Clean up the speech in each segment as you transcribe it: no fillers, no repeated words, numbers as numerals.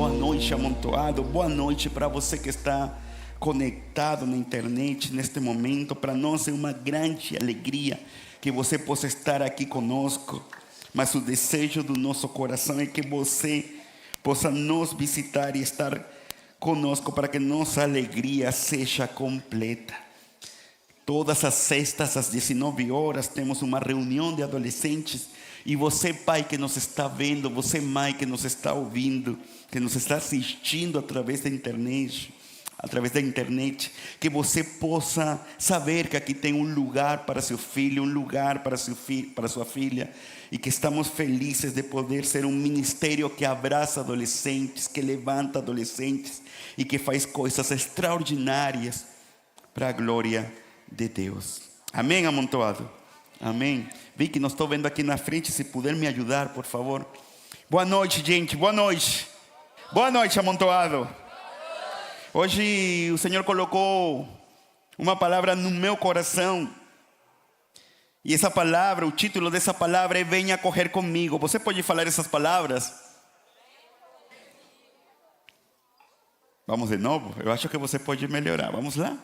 boa noite, Amontoado. Boa noite para você que está conectado na internet neste momento. Para nós é uma grande alegria que você possa estar aqui conosco. Mas o desejo do nosso coração é que você possa nos visitar e estar conosco para que nossa alegria seja completa. Todas as sextas às 19 horas temos uma reunião de adolescentes. E você, pai, que nos está vendo, você, mãe, que nos está ouvindo, que nos está assistindo através da internet, que você possa saber que aqui tem um lugar para seu filho, um lugar para sua filha, e que estamos felizes de poder ser um ministério que abraça adolescentes, que levanta adolescentes e que faz coisas extraordinárias para a glória de Deus. Amém, Amontoado? Amém. Vi que não estou vendo aqui na frente. Se puder me ajudar, por favor. Boa noite, gente. Boa noite. Boa noite, Amontoado. Hoje o Senhor colocou uma palavra no meu coração. E essa palavra, o título dessa palavra é Venha correr comigo. Você pode falar essas palavras? Vamos de novo? Eu acho que você pode melhorar. Vamos lá?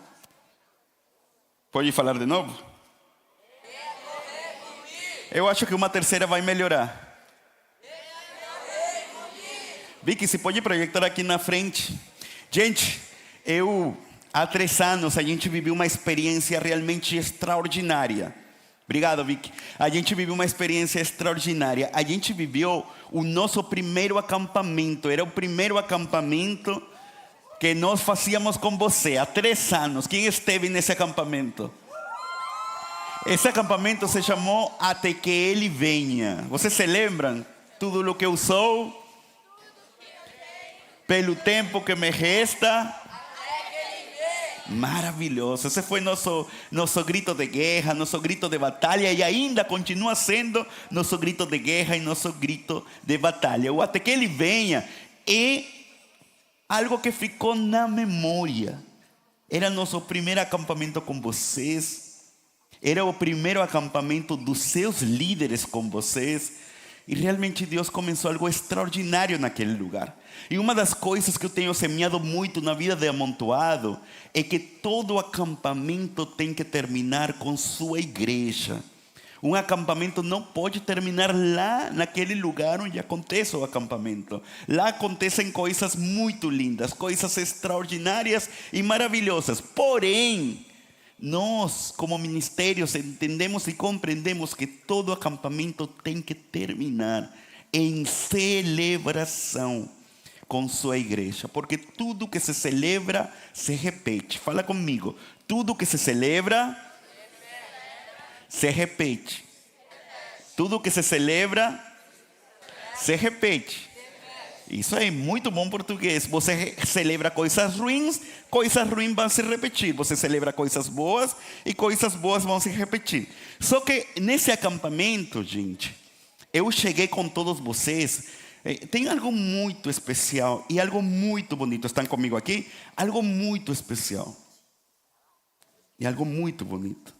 Pode falar de novo? Eu acho que uma terceira vai melhorar. Vicky, se pode projetar aqui na frente. Gente, há 3 anos a gente viveu uma experiência realmente extraordinária. Obrigado, Vicky. A gente viveu uma experiência extraordinária. A gente viveu o nosso primeiro acampamento. Era o primeiro acampamento que nós fazíamos com você há 3 anos. Quem esteve nesse acampamento? Esse acampamento se chamou Até que Ele Venha. Vocês se lembram? Tudo o que eu sou, pelo tempo que me resta. Maravilhoso. Esse foi nosso grito de guerra, nosso grito de batalha, e ainda continua sendo nosso grito de guerra e nosso grito de batalha. O Até que Ele Venha é algo que ficou na memória. Era nosso primeiro acampamento com vocês. Era o primeiro acampamento dos seus líderes com vocês. E realmente Deus começou algo extraordinário naquele lugar. E uma das coisas que eu tenho semeado muito na vida de Amontoado é que todo acampamento tem que terminar com sua igreja. Um acampamento não pode terminar lá naquele lugar onde acontece o acampamento. Lá acontecem coisas muito lindas, coisas extraordinárias e maravilhosas. Porém, nós, como ministérios, entendemos e compreendemos que todo acampamento tem que terminar em celebração com sua igreja. Porque tudo que se celebra, se repete. Fala comigo. Tudo que se celebra, se repete. Tudo que se celebra, se repete. Isso é muito bom português. Você celebra coisas ruins vão se repetir. Você celebra coisas boas e coisas boas vão se repetir. Só que nesse acampamento, gente, eu cheguei com todos vocês. Tem algo muito especial e algo muito bonito. Estão comigo aqui? Algo muito especial e algo muito bonito.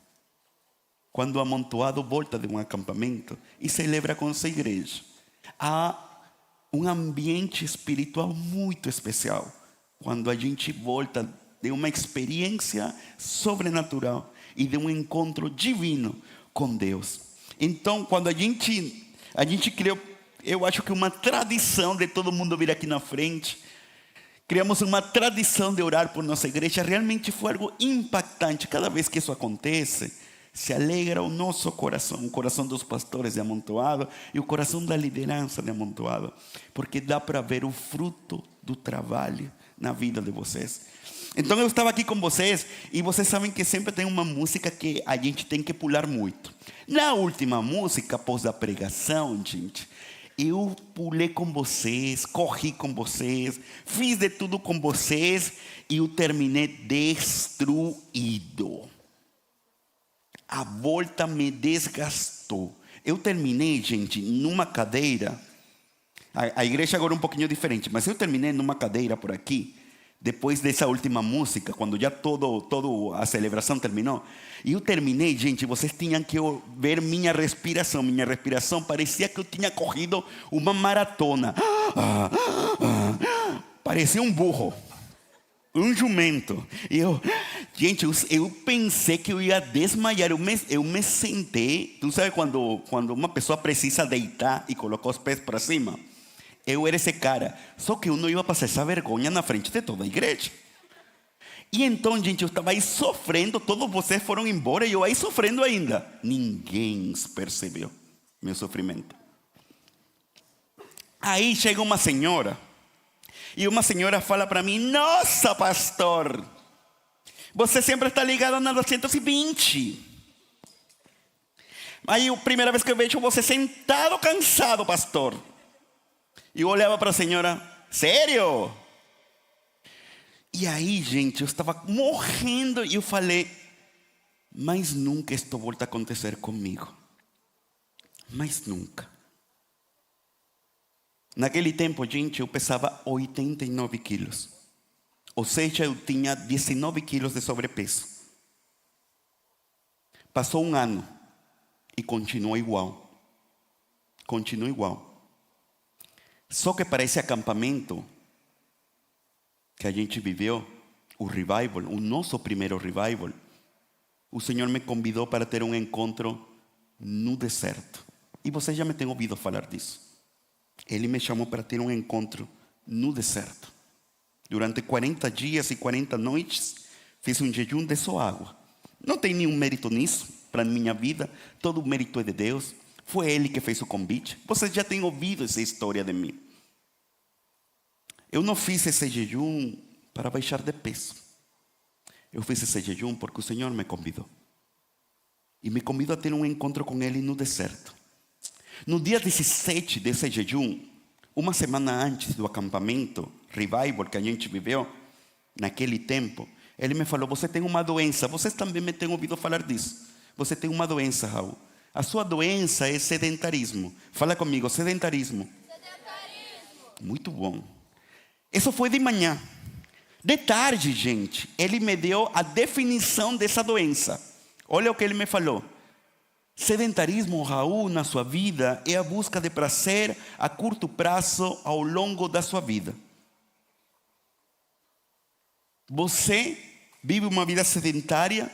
Quando o Amontoado volta de um acampamento e celebra com sua igreja, há um ambiente espiritual muito especial. Quando a gente volta de uma experiência sobrenatural e de um encontro divino com Deus. Então, quando a gente criou, eu acho que uma tradição de todo mundo vir aqui na frente, criamos uma tradição de orar por nossa igreja. Realmente foi algo impactante. Cada vez que isso acontece, se alegra o nosso coração, o coração dos pastores de Amontoado e o coração da liderança de Amontoado, porque dá para ver o fruto do trabalho na vida de vocês. Então eu estava aqui com vocês e vocês sabem que sempre tem uma música que a gente tem que pular muito. Na última música, após a pregação, gente, eu pulei com vocês, corri com vocês, fiz de tudo com vocês e eu terminei destruído. A volta me desgastou. Eu terminei, gente, numa cadeira. A igreja agora é um pouquinho diferente, mas eu terminei numa cadeira por aqui, depois dessa última música, quando já toda a celebração terminou. E eu terminei, gente, vocês tinham que ver minha respiração. Minha respiração parecia que eu tinha corrido uma maratona. parecia um burro, um jumento. E gente, eu pensei que eu ia desmaiar. Eu me sentei. Tu sabe quando uma pessoa precisa deitar e colocar os pés para cima? Eu era esse cara. Só que eu não ia passar essa vergonha na frente de toda a igreja. E então, gente, eu estava aí sofrendo. Todos vocês foram embora e eu aí sofrendo ainda. Ninguém percebeu meu sofrimento. Aí chega uma senhora. E uma senhora fala para mim: nossa, pastor, você sempre está ligado na 220. Aí a primeira vez que eu vejo você sentado cansado, pastor. E eu olhava para a senhora: sério? E aí, gente, eu estava morrendo. E eu falei: mas nunca isto volta a acontecer comigo. Mas nunca. Naquele tempo, gente, eu pesava 89 quilos. Ou seja, eu tinha 19 quilos de sobrepeso. Passou um ano e continuou igual. Continua igual. Só que para esse acampamento que a gente viveu, o revival, o nosso primeiro revival, o Senhor me convidou para ter um encontro no deserto. E vocês já me têm ouvido falar disso. Ele me chamou para ter um encontro no deserto. Durante 40 dias e 40 noites, fiz um jejum de só água. Não tem nenhum mérito nisso, para a minha vida. Todo o mérito é de Deus. Foi Ele que fez o convite. Vocês já têm ouvido essa história de mim. Eu não fiz esse jejum para baixar de peso. Eu fiz esse jejum porque o Senhor me convidou. E me convidou a ter um encontro com Ele no deserto. No dia 17 desse jejum, uma semana antes do acampamento, revival que a gente viveu, naquele tempo, ele me falou: você tem uma doença. Vocês também me têm ouvido falar disso. Você tem uma doença, Raul. A sua doença é sedentarismo. Fala comigo: sedentarismo. Muito bom. Isso foi de manhã. De tarde, gente, ele me deu a definição dessa doença. Olha o que ele me falou. Sedentarismo, Raul, na sua vida é a busca de prazer a curto prazo ao longo da sua vida. Você vive uma vida sedentária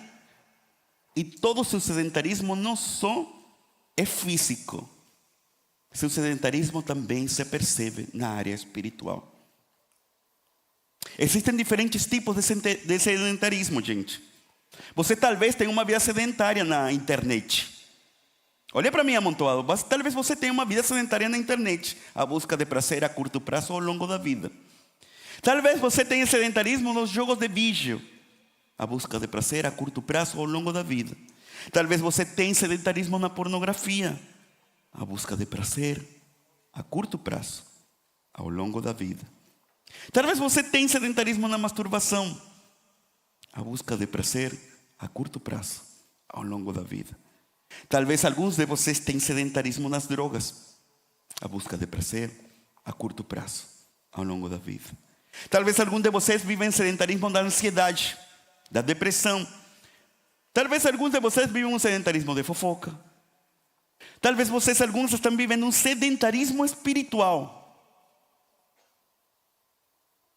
e todo o seu sedentarismo não só é físico. Seu sedentarismo também se percebe na área espiritual. Existem diferentes tipos de sedentarismo, gente. Você talvez tenha uma vida sedentária na internet. Olha para mim, amontoado. Talvez você tenha uma vida sedentária na internet. A busca de prazer a curto prazo ao longo da vida. Talvez você tenha sedentarismo nos jogos de vídeo. A busca de prazer a curto prazo ao longo da vida. Talvez você tenha sedentarismo na pornografia. A busca de prazer a curto prazo ao longo da vida. Talvez você tenha sedentarismo na masturbação. A busca de prazer a curto prazo ao longo da vida. Talvez alguns de vocês tenham sedentarismo nas drogas. A busca de prazer a curto prazo ao longo da vida. Talvez alguns de vocês vivem sedentarismo da ansiedade, da depressão. Talvez alguns de vocês vivem um sedentarismo de fofoca. Talvez vocês, alguns, estão vivendo um sedentarismo espiritual.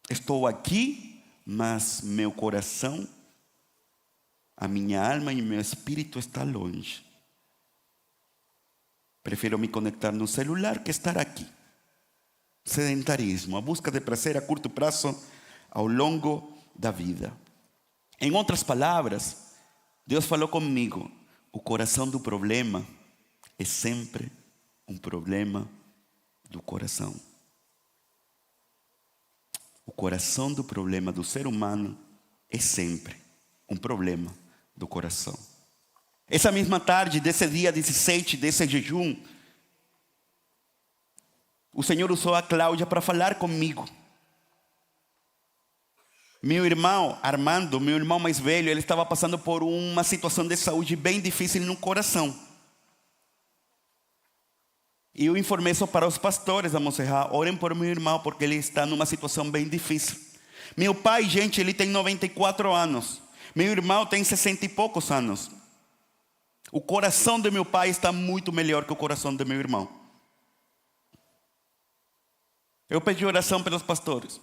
Estou aqui, mas meu coração, a minha alma e meu espírito estão longe. Prefiro me conectar no celular que estar aqui. Sedentarismo, a busca de prazer a curto prazo ao longo da vida. Em outras palavras, Deus falou comigo: o coração do problema é sempre um problema do coração. O coração do problema do ser humano é sempre um problema do coração. Essa mesma tarde, desse dia 17, desse jejum, o Senhor usou a Cláudia para falar comigo. Meu irmão, Armando, meu irmão mais velho, ele estava passando por uma situação de saúde bem difícil no coração. E eu informei isso para os pastores da Monserrat: orem por meu irmão, porque ele está numa situação bem difícil. Meu pai, gente, ele tem 94 anos. Meu irmão tem 60 e poucos anos. O coração de meu pai está muito melhor que o coração de meu irmão. Eu pedi oração pelos pastores.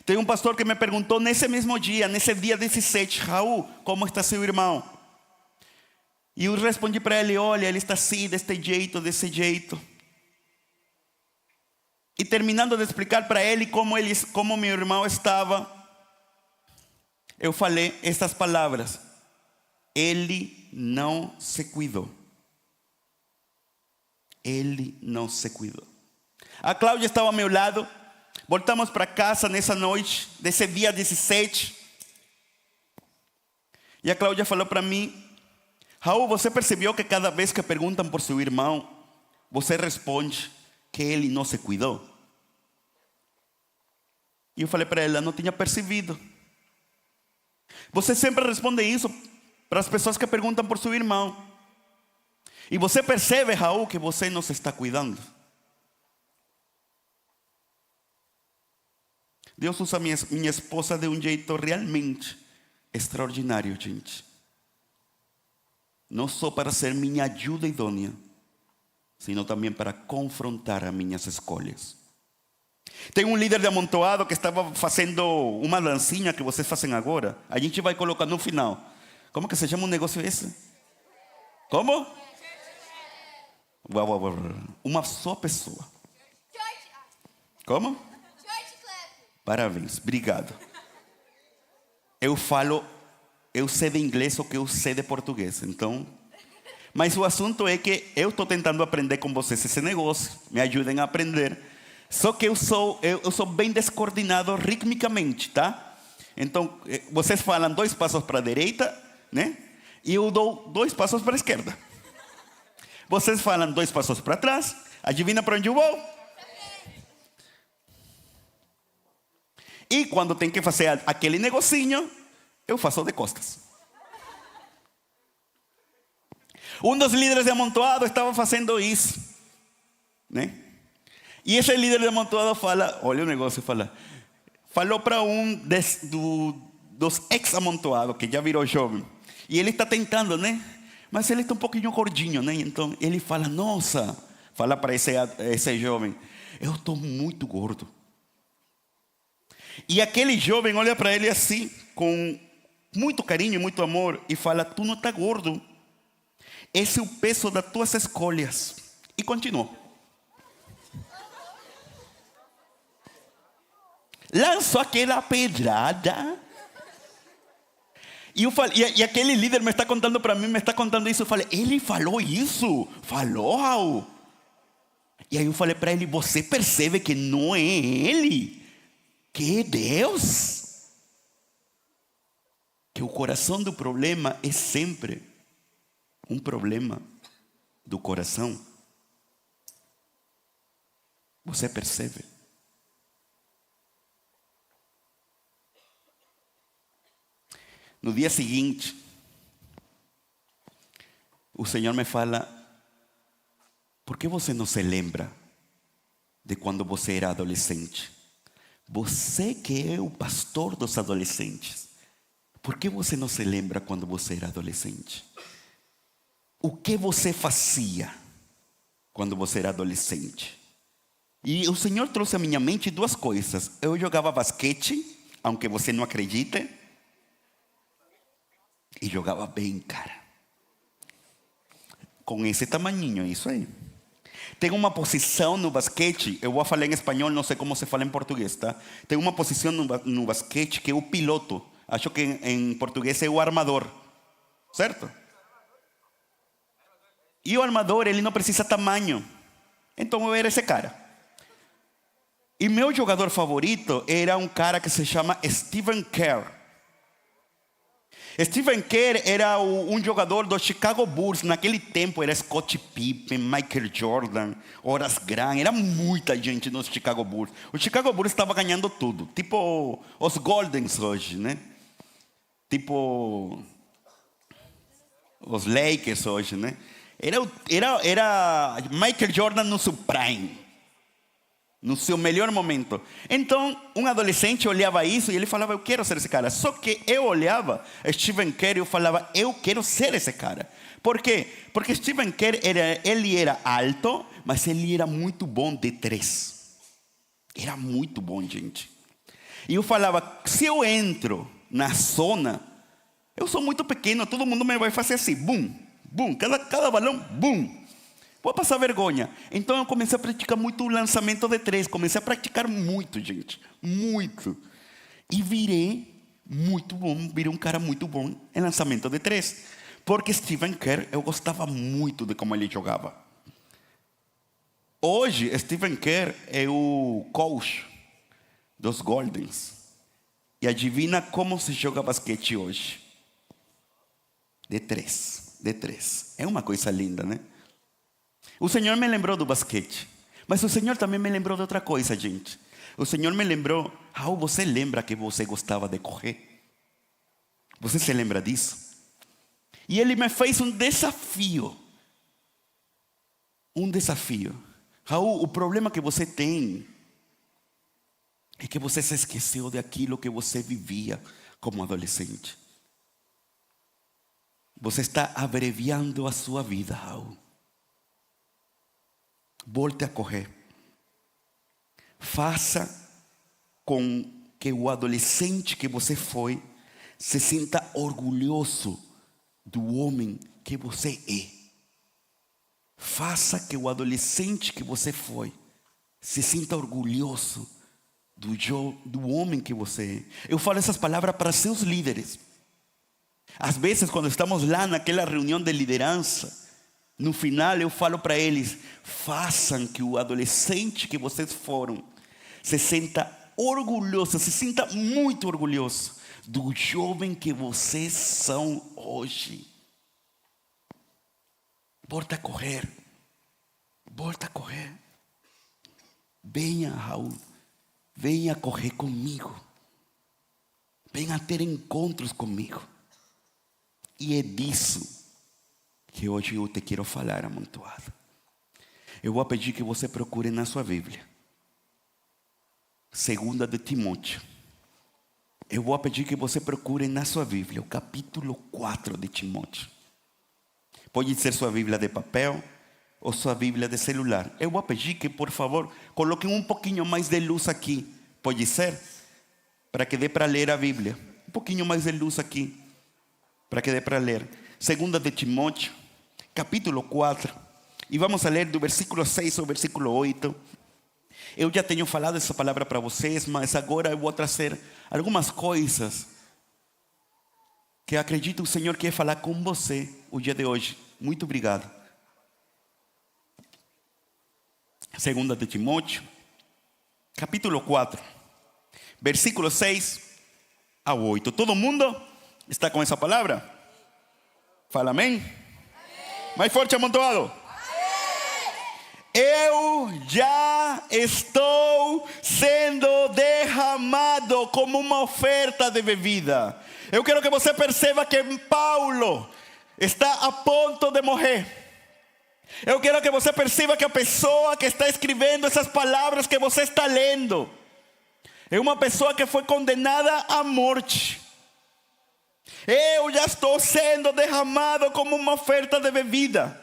Tem um pastor que me perguntou nesse mesmo dia, nesse dia 17, Raul, como está seu irmão? E eu respondi para ele, olha, ele está assim, desse jeito. E terminando de explicar para ele como meu irmão estava, eu falei estas palavras: ele não se cuidou. Ele não se cuidou. A Cláudia estava ao meu lado. Voltamos para casa nessa noite, desse dia 17. E a Cláudia falou para mim: Raul, você percebeu que cada vez que perguntam por seu irmão, você responde que ele não se cuidou? E eu falei para ela: não tinha percebido. Você sempre responde isso para as pessoas que perguntam por seu irmão. E você percebe, Raul, que você não se está cuidando. Deus usa minha esposa de um jeito realmente extraordinário, gente. Não só para ser minha ajuda idônea, sino também para confrontar as minhas escolhas. Tem um líder de amontoado que estava fazendo uma dancinha que vocês fazem agora. A gente vai colocar no final. Como que se chama um negócio esse? Como? Uma só pessoa. Como? Parabéns, obrigado. Eu sei de inglês o que eu sei de português, então. Mas o assunto é que eu estou tentando aprender com vocês esse negócio. Me ajudem a aprender. Só que eu sou bem descoordenado ritmicamente, tá? Então, vocês falam 2 passos para a direita, né? E eu dou 2 passos para a esquerda. Vocês falam 2 passos para trás. Adivinha para onde eu vou? E quando tem que fazer aquele negocinho, eu faço de costas. Um dos líderes de amontoado estava fazendo isso, né? E esse líder de amontoado fala, olha o negócio, falou para um dos ex-amontoados, que já virou jovem. E ele está tentando, né? Mas ele está um pouquinho gordinho, né? Então ele fala, nossa, fala para esse jovem, eu estou muito gordo. E aquele jovem olha para ele assim, com muito carinho, muito amor, e fala, tu não está gordo. Esse é o peso das tuas escolhas. E continuou. Lançou aquela pedrada. E aquele líder me está contando para mim, me está contando isso. Eu falei, ele falou isso? Falou, Raul? E aí eu falei para ele, você percebe que não é ele? Que é Deus? Que o coração do problema é sempre um problema do coração. Você percebe? No dia seguinte, o Senhor me fala, por que você não se lembra de quando você era adolescente? Você que é o pastor dos adolescentes, por que você não se lembra quando você era adolescente? O que você fazia quando você era adolescente? E o Senhor trouxe à minha mente 2 coisas. Eu jogava basquete, aunque você não acredite, e jogava bem, cara. Com esse tamanhinho, isso aí. Tem uma posição no basquete, eu vou falar em espanhol, não sei como se fala em português, tá? Tem uma posição no basquete que é o piloto. Acho que em português é o armador, certo? E o armador, ele não precisa tamanho. Então eu era esse cara. E meu jogador favorito era um cara que se chama Stephen Kerr. Stephen Kerr era um jogador do Chicago Bulls. Naquele tempo era Scottie Pippen, Michael Jordan, Horace Grant. Era muita gente no Chicago Bulls. O Chicago Bulls estava ganhando tudo. Tipo os Goldens hoje, né? Tipo os Lakers hoje, né? Era Michael Jordan no seu prime, no seu melhor momento. Então, um adolescente olhava isso e ele falava, eu quero ser esse cara. Só que eu olhava Stephen Kerr e eu falava, eu quero ser esse cara. Por quê? Porque Stephen Kerr ele era alto, mas ele era muito bom de 3. Era muito bom, gente. E eu falava, se eu entro na zona, eu sou muito pequeno, todo mundo me vai fazer assim, bum, bum, cada balão, bum. Vou passar vergonha. Então eu comecei a praticar muito o lançamento de 3. Comecei a praticar muito, gente. Muito. E virei muito bom, virei um cara muito bom em lançamento de 3. Porque Stephen Kerr, eu gostava muito de como ele jogava. Hoje, Stephen Kerr é o coach dos Goldens. E adivina como se joga basquete hoje? De 3. De 3. É uma coisa linda, né? O Senhor me lembrou do basquete. Mas o Senhor também me lembrou de outra coisa, gente. O Senhor me lembrou, Raul, você lembra que você gostava de correr? Você se lembra disso? E Ele me fez um desafio. Um desafio. Raul, o problema que você tem é que você se esqueceu daquilo que você vivia como adolescente. Você está abreviando a sua vida, Raul. Volte a correr. Faça com que o adolescente que você foi se sinta orgulhoso do homem que você é. Faça que o adolescente que você foi se sinta orgulhoso do homem que você é. Eu falo essas palavras para seus líderes. Às vezes, quando estamos lá naquela reunião de liderança, no final eu falo para eles, façam que o adolescente que vocês foram se sinta orgulhoso, se sinta muito orgulhoso do jovem que vocês são hoje. Volta a correr. Volta a correr. Venha, Raul. Venha correr comigo. Venha ter encontros comigo. E é disso que hoje eu te quero falar, amontoado. Eu vou pedir que você procure na sua Bíblia. 2 de Timóteo. Eu vou pedir que você procure na sua Bíblia o capítulo 4 de Timóteo. Pode ser sua Bíblia de papel ou sua Bíblia de celular. Eu vou pedir que, por favor, coloquem um pouquinho mais de luz aqui. Pode ser? Para que dê para ler a Bíblia. Um pouquinho mais de luz aqui. Para que dê para ler. 2 de Timóteo, capítulo 4. E vamos a ler do versículo 6 ao versículo 8. Eu já tenho falado essa palavra para vocês, mas agora eu vou trazer algumas coisas que acredito o Senhor quer falar com você o dia de hoje. Muito obrigado. 2 de Timóteo, capítulo 4, versículo 6 a 8. Todo mundo está com essa palavra? Fala amém? Amém. Mais forte, amontoado. Eu já estou sendo derramado como uma oferta de bebida. Eu quero que você perceba que Paulo está a ponto de morrer. Eu quero que você perceba que a pessoa que está escrevendo essas palavras que você está lendo é uma pessoa que foi condenada à morte. Eu já estou sendo derramado como uma oferta de bebida.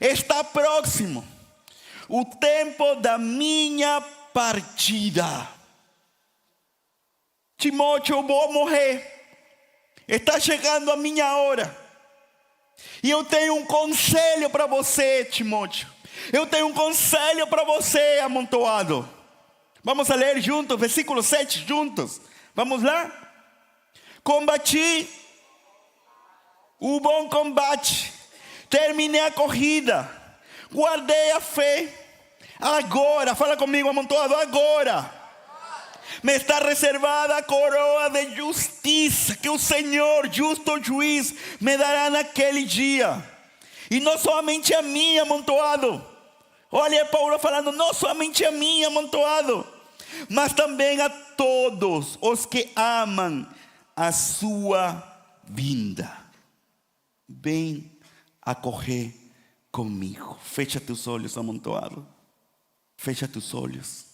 Está próximo o tempo da minha partida. Timóteo, eu vou morrer. Está chegando a minha hora. E eu tenho um conselho para você, Timóteo. Eu tenho um conselho para você, amontoado. Vamos a ler juntos, versículo 7 juntos. Vamos lá? Combati o bom combate. Terminei a corrida. Guardei a fé. Agora, fala comigo, amontoado, agora me está reservada a coroa de justiça que o Senhor, justo juiz, me dará naquele dia. E não somente a mim, amontoado. Olha Paulo falando, não somente a mim, amontoado, mas também a todos os que amam a sua vinda. Vem a correr comigo. Fecha teus olhos, amontoado. Fecha teus olhos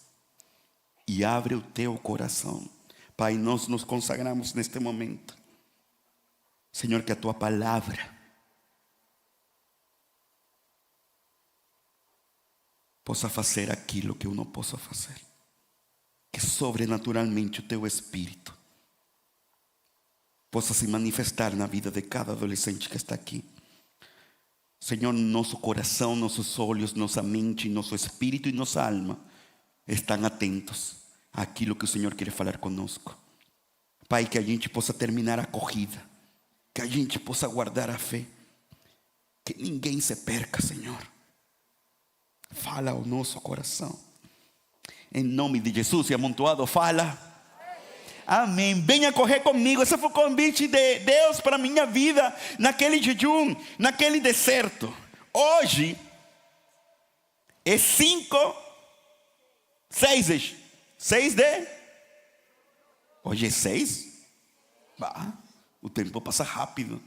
e abre o teu coração. Pai, nós nos consagramos neste momento. Senhor, que a tua palavra possa fazer aquilo que eu não posso fazer. que sobrenaturalmente o teu Espírito possa se manifestar na vida de cada adolescente que está aqui. Senhor, nosso coração, nossos olhos, nossa mente, nosso espírito e nossa alma estão atentos àquilo que o Senhor quer falar conosco. Pai, que a gente possa terminar a corrida, que a gente possa guardar a fé, que ninguém se perca, Senhor. Fala ao nosso coração. Em nome de Jesus, e amontoado fala. Amém. Venha correr comigo. Esse foi o convite de Deus para a minha vida, naquele jejum, naquele deserto. Hoje é 6 de... Hoje é 6? O tempo passa rápido.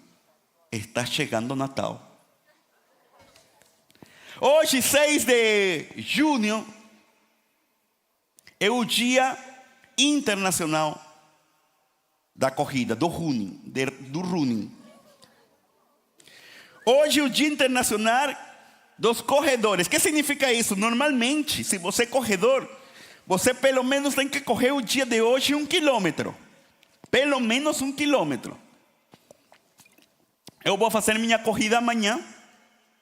Está chegando o Natal. Hoje, 6 de junho, é o Dia Internacional da Corrida, do running. Hoje é o Dia Internacional dos Corredores. O que significa isso? Normalmente, se você é corredor, você pelo menos tem que correr o dia de hoje 1 quilômetro. Pelo menos 1 quilômetro. Eu vou fazer minha corrida amanhã,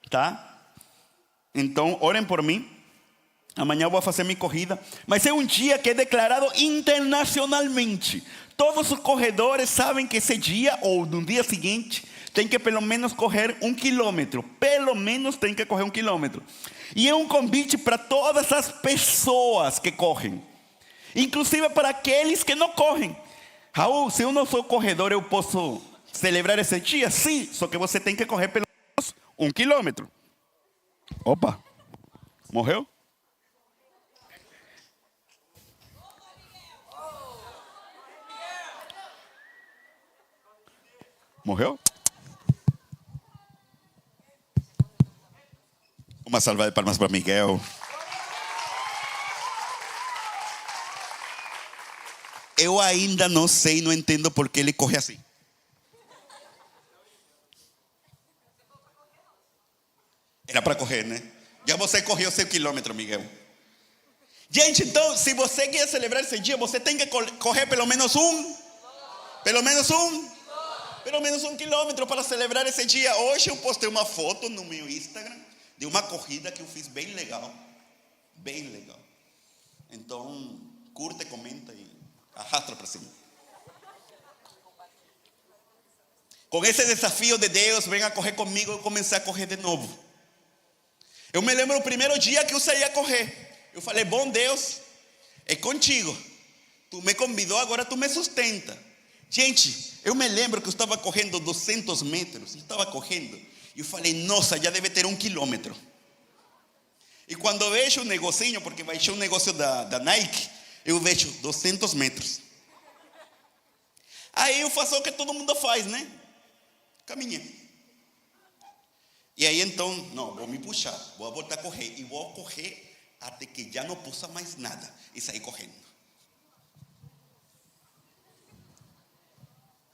tá? Então, orem por mim. Amanhã eu vou fazer minha corrida. Mas é um dia que é declarado internacionalmente. Todos os corredores sabem que esse dia, ou no dia seguinte, tem que pelo menos correr 1 quilômetro. Pelo menos tem que correr 1 quilômetro. E é um convite para todas as pessoas que correm. Inclusive para aqueles que não correm. Raul, se eu não sou corredor, eu posso celebrar esse dia? Sim, só que você tem que correr pelo menos 1 quilômetro. Opa, morreu? Morreu? Uma salva de palmas para Miguel. Eu ainda não sei, não entendo por que ele corre assim. Era para correr, né? Já você correu 100 quilômetros, Miguel. Gente, então, se você quer celebrar esse dia, você tem que correr pelo menos um quilômetro para celebrar esse dia. Hoje eu postei uma foto no meu Instagram de uma corrida que eu fiz bem legal. Bem legal. Então, curta, comenta e arrasta para cima. Com esse desafio de Deus, venha correr comigo, eu comecei a correr de novo. Eu me lembro o primeiro dia que eu saí a correr. Eu falei, bom Deus, é contigo. Tu me convidou, agora tu me sustenta. Gente, eu me lembro que eu estava correndo 200 metros. Eu estava correndo. E eu falei, nossa, já deve ter 1 quilômetro. E quando eu vejo um negocinho, porque vai ser um negócio da Nike, eu vejo 200 metros. Aí eu faço o que todo mundo faz, né? Caminhei. E aí então, não, vou me puxar, vou voltar a correr. E vou correr até que já não possa mais nada. E sair correndo.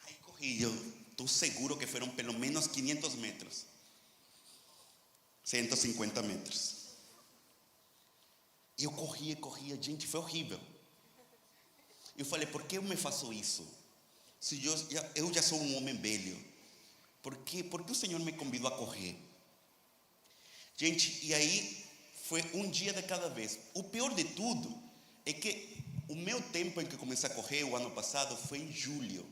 Aí corri, eu estou seguro que foram pelo menos 500 metros. 150 metros. E eu corria, gente, foi horrível. Eu falei, por que eu me faço isso? Se eu já sou um homem velho. Por que o Senhor me convidou a correr? Gente, e aí foi um dia de cada vez. O pior de tudo é que o meu tempo em que comecei a correr o ano passado foi em julho,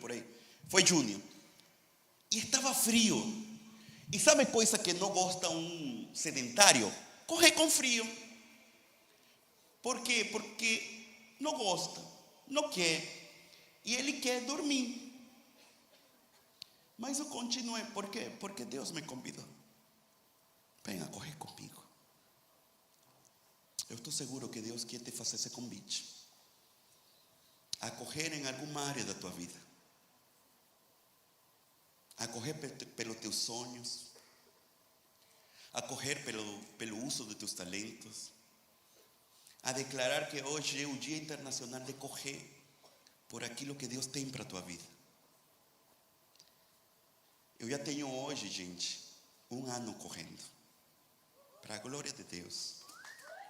por aí. Foi junho. E estava frio. E sabe coisa que não gosta um sedentário? Correr com frio. Por quê? Porque não gosta, não quer. E ele quer dormir. Mas eu continuei. Por quê? Porque Deus me convidou. Venha correr comigo. Eu estou seguro que Deus quer te fazer esse convite. A correr em alguma área da tua vida. A correr pelos teus sonhos. A correr pelo uso de teus talentos. A declarar que hoje é o Dia Internacional de correr por aquilo que Deus tem para a tua vida. Eu já tenho hoje, gente, 1 ano correndo. Para a glória de Deus.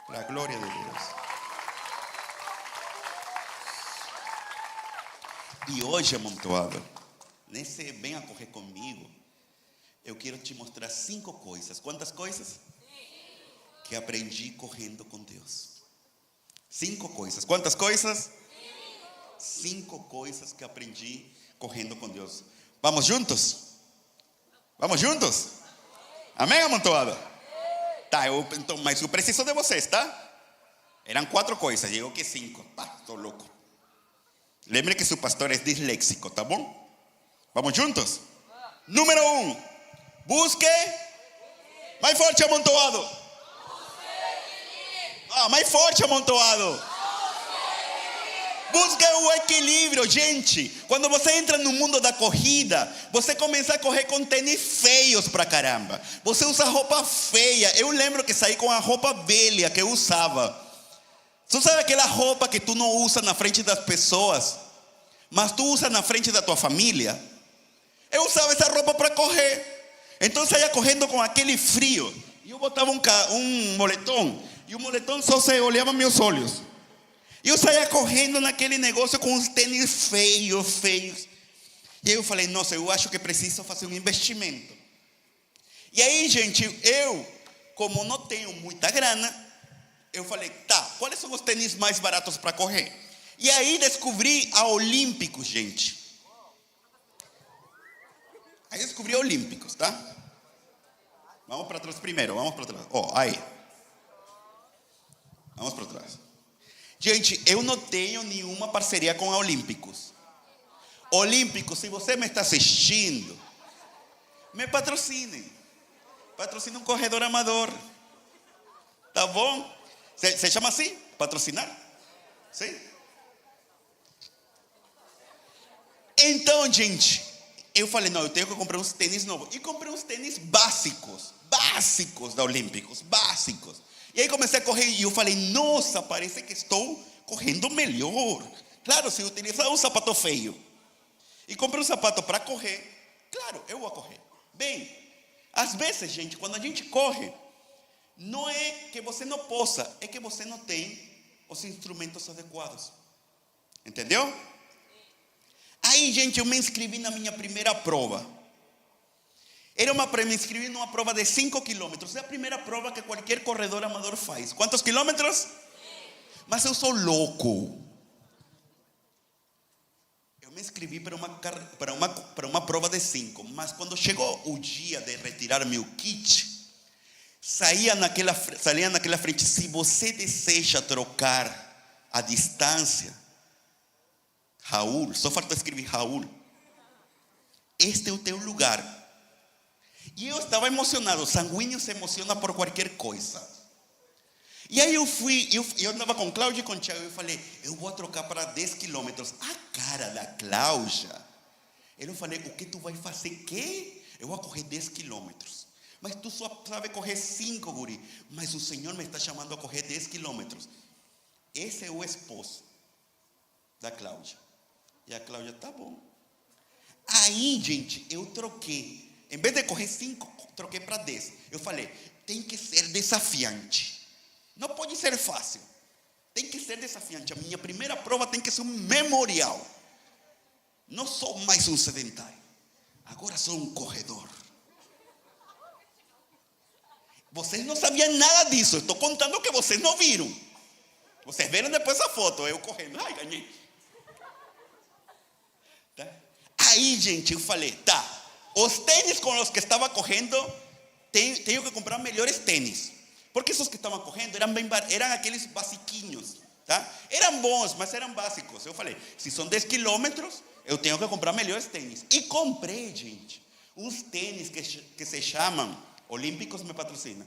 Para a glória de Deus. E hoje, amontoado, nesse Venha Correr Comigo, eu quero te mostrar 5 coisas. Quantas coisas? Que aprendi correndo com Deus. 5 coisas. Quantas coisas? 5 coisas que aprendi correndo com Deus. Vamos juntos? Vamos juntos? Amém, amontoado? Tá, então, mas eu preciso de vocês, tá? Eram 4 coisas, digo que 5. Estou louco. Lembre que seu pastor é disléxico, tá bom? Vamos juntos? Número 1. Busque. Mais forte, amontoado. Mais forte, amontoado. Busque o equilíbrio, gente. Quando você entra no mundo da corrida, você começa a correr com tênis feios pra caramba. Você usa roupa feia. Eu lembro que saí com a roupa velha que eu usava. Você sabe aquela roupa que tu não usa na frente das pessoas, mas tu usa na frente da tua família? Eu usava essa roupa para correr. Então eu saía correndo com aquele frio. E eu botava um moletom. E o moletom só se olhava meus olhos. E eu saía correndo naquele negócio com os tênis feios. E aí eu falei, nossa, eu acho que preciso fazer um investimento. E aí, gente, eu, como não tenho muita grana, eu falei, tá, quais são os tênis mais baratos para correr? E aí descobri a Olímpicos, gente. Aí descobri a Olímpicos, tá? Vamos para trás primeiro, vamos para trás. Aí. Vamos para trás. Gente, eu não tenho nenhuma parceria com a Olímpicos. Olímpicos, se você me está assistindo, me patrocine. Patrocine um corredor amador. Tá bom? Se chama assim? Patrocinar? Sim? Então, gente, eu falei, não, eu tenho que comprar uns tênis novos. E comprei uns tênis básicos da Olímpicos, básicos. E aí comecei a correr e eu falei, nossa, parece que estou correndo melhor. Claro, se eu utilizar um sapato feio e comprei um sapato para correr, claro, eu vou correr. Bem, às vezes, gente, quando a gente corre, não é que você não possa, é que você não tem os instrumentos adequados. Entendeu? Aí, gente, eu me inscrevi na minha primeira prova. Me inscrevi numa prova de 5 quilômetros. É a primeira prova que qualquer corredor amador faz. Quantos quilômetros? Mas eu sou louco. Eu me inscrevi para uma prova de 5. Mas quando chegou o dia de retirar meu kit, saía naquela frente, se você deseja trocar a distância, Raul, só falta escrever Raul, este é o teu lugar. E eu estava emocionado. O sanguíneo se emociona por qualquer coisa. E aí eu andava com Cláudia e com Thiago. Eu falei, eu vou trocar para 10 quilômetros. A cara da Cláudia. Eu falei, o que tu vai fazer? Que? Eu vou correr 10 quilômetros. Mas tu só sabe correr 5, guri. Mas o Senhor me está chamando a correr 10 quilômetros. Esse é o esposo da Cláudia. E a Cláudia, tá bom. Aí, gente, eu troquei. Em vez de correr 5, troquei para 10. Eu falei, tem que ser desafiante. Não pode ser fácil. Tem que ser desafiante. A minha primeira prova tem que ser um memorial. Não sou mais um sedentário. Agora sou um corredor. Vocês não sabiam nada disso. Estou contando o que vocês não viram. Vocês viram depois a foto. Eu correndo. Ai, ganhei. Tá? Aí, gente, eu falei, tá. Os tênis com os que estava correndo, tenho que comprar melhores tênis. Porque esses que estavam correndo eram aqueles basiquinhos, tá? Eram bons, mas eram básicos. Eu falei, se são 10 quilômetros, eu tenho que comprar melhores tênis. E comprei, gente, uns tênis que se chamam, Olímpicos me patrocina,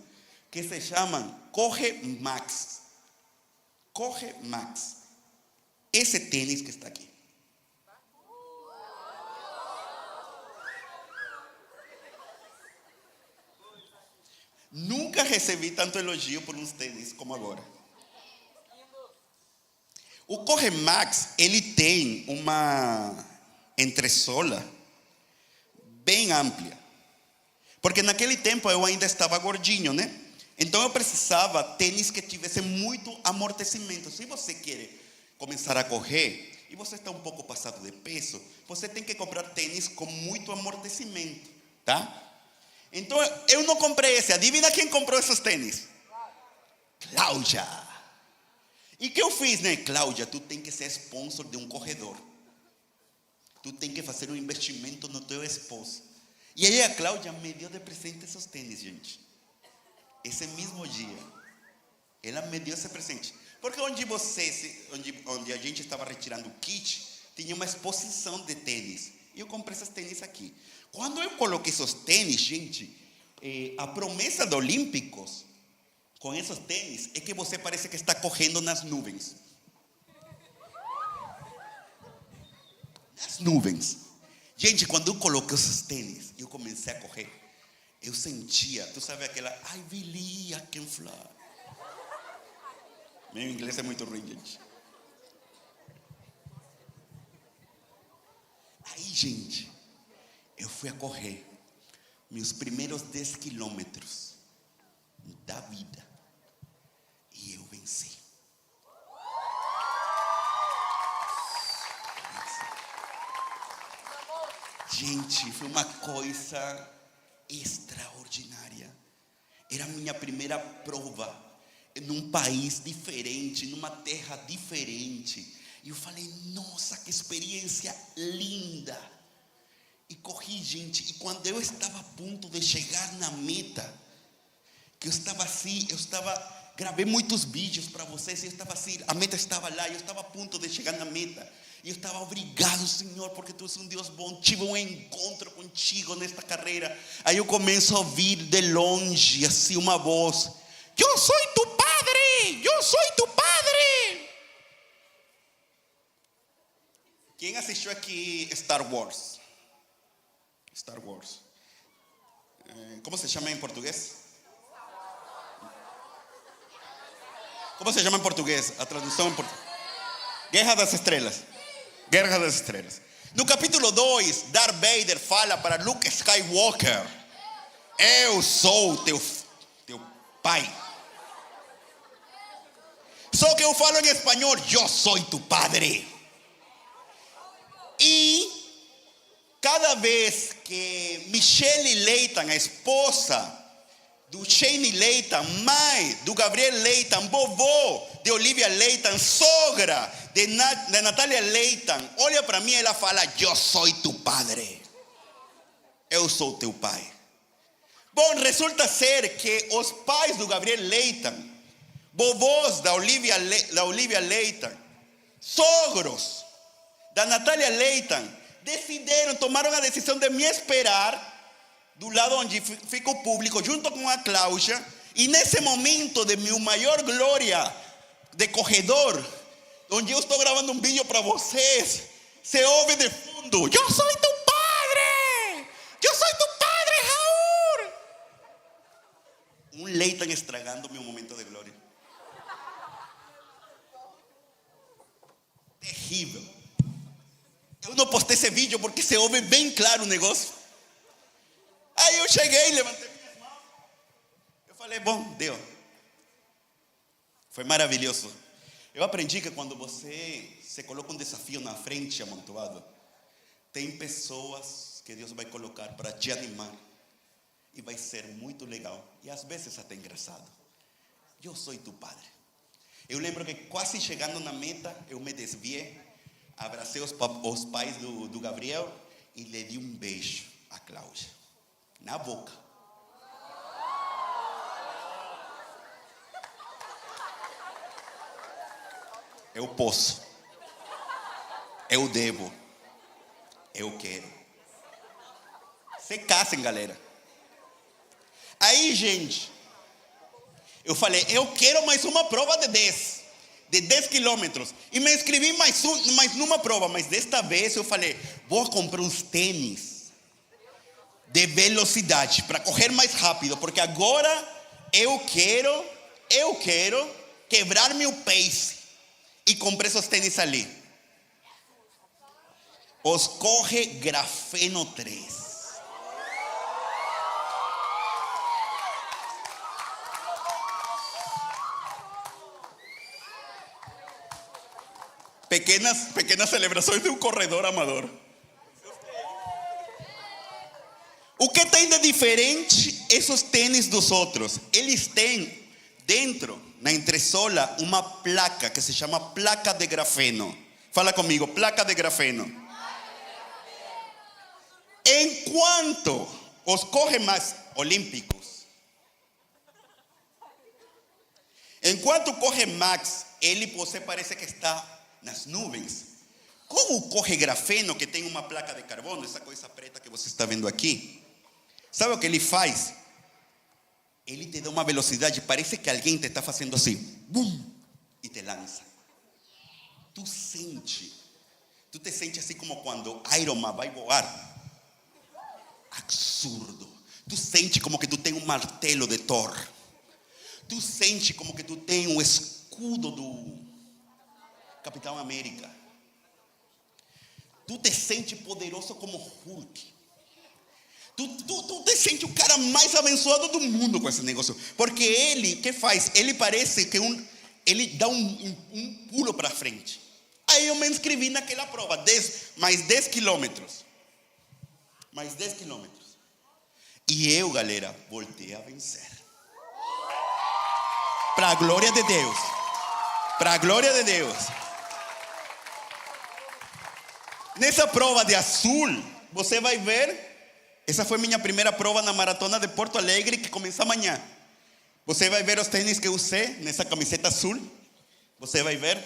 que se chamam Corre Max. Corre Max. Esse tênis que está aqui. Nunca recebi tanto elogio por uns tênis como agora. O Corre Max, ele tem uma entressola bem ampla. Porque naquele tempo eu ainda estava gordinho, né? Então eu precisava tênis que tivesse muito amortecimento. Se você quer começar a correr e você está um pouco passado de peso, você tem que comprar tênis com muito amortecimento, tá? Então eu não comprei esse. Adivina quem comprou esses tênis? Cláudia. E o que eu fiz, né? Cláudia, tu tem que ser sponsor de um corredor. Tu tem que fazer um investimento no teu esposo. E aí a Cláudia me deu de presente esses tênis, gente. Esse mesmo dia, ela me deu esse presente. Porque onde a gente estava retirando o kit, tinha uma exposição de tênis. E eu comprei esses tênis aqui. Quando eu coloquei esses tênis, gente, a promessa dos Olímpicos com esses tênis é que você parece que está correndo nas nuvens. Nas nuvens. Gente, quando eu coloquei esses tênis, eu comecei a correr. Eu sentia, tu sabe aquela, I believe I can fly. Meu inglês é muito ruim, gente. Aí, gente, eu fui a correr meus primeiros 10 quilômetros da vida. E eu venci. Gente, foi uma coisa extraordinária. Era a minha primeira prova num país diferente, numa terra diferente. E eu falei, nossa, que experiência linda. E corri, gente. E quando eu estava a ponto de chegar na meta, que eu estava assim, gravei muitos vídeos para vocês, e eu estava assim, a meta estava lá, e eu estava a ponto de chegar na meta. E eu estava, obrigado, Senhor, porque tu és um Deus bom. Tive um encontro contigo nesta carreira. Aí eu começo a ouvir de longe, assim, uma voz: eu sou tu padre, eu sou tu padre. Quem assistiu aqui Star Wars? Star Wars. Como se chama em português? Como se chama em português? A tradução em português. Guerra das Estrelas. Guerra das Estrelas. No capítulo 2, Darth Vader fala para Luke Skywalker: eu sou teu pai. Só que eu falo em espanhol: eu sou tu padre. E cada vez que Michelle Leighton, a esposa do Shane Leighton, mãe do Gabriel Leighton, vovô de Olivia Leighton, sogra de Natália Leighton, olha para mim e ela fala: eu sou tu padre. Eu sou teu pai. Bom, resulta ser que os pais do Gabriel Leighton, vovôs da Olivia Leighton, sogros da Natália Leighton, tomaram a decisão de me esperar do lado onde fica o público, junto com a Cláudia. E nesse momento de minha maior glória de corredor, onde eu estou gravando um vídeo para vocês, se ouve de fundo: eu sou tu padre, eu sou tu padre, Raul. Um Leighton estragando meu momento de glória. Terrível. Eu não postei esse vídeo porque se ouve bem claro o negócio. Aí eu cheguei, levantei minhas mãos. Eu falei, bom, deu. Foi maravilhoso. Eu aprendi que quando você se coloca um desafio na frente, amontoado, tem pessoas que Deus vai colocar para te animar. E vai ser muito legal. E às vezes até engraçado. Eu sou tu padre. Eu lembro que quase chegando na meta, eu me desviei. Abracei os pais do Gabriel e lhe di um beijo a Cláudia. Na boca. Eu posso. Eu devo. Eu quero. Se casem, galera. Aí, gente, eu falei, eu quero mais uma prova de 10 quilômetros. E me inscrevi mais numa prova. Mas desta vez eu falei, vou comprar uns tênis de velocidade para correr mais rápido, porque agora eu quero quebrar meu pace. E comprei esses tênis ali. Os Corre Grafeno 3. Pequenas celebrações de um corredor amador. O que tem de diferente esses tênis dos outros? Eles têm dentro, na entressola, uma placa que se chama placa de grafeno. Fala comigo, placa de grafeno. Enquanto os corre-mais olímpicos, enquanto o corre-max, você parece que está nas nuvens. Com o corre-grafeno, que tem uma placa de carbono, essa coisa preta que você está vendo aqui, sabe o que ele faz? Ele te dá uma velocidade, parece que alguém te está fazendo assim, bum, e te lança. Tu te sente assim como quando Iron Man vai voar. Absurdo. Tu sente como que tu tem um martelo de Thor. Tu sente como que tu tem um escudo do Capitão América. Tu te sente poderoso como Hulk. Tu te sente o cara mais abençoado do mundo com esse negócio. Porque ele, o que faz? Ele parece que ele dá um pulo para frente. Aí eu me inscrevi naquela prova, mais 10 quilômetros. Mais 10 quilômetros. E eu, galera, voltei a vencer. Para a glória de Deus. Para a glória de Deus. Nessa prova de azul, você vai ver. Essa foi minha primeira prova na maratona de Porto Alegre, que começa amanhã. Você vai ver os tênis que eu usei nessa camiseta azul. Você vai ver.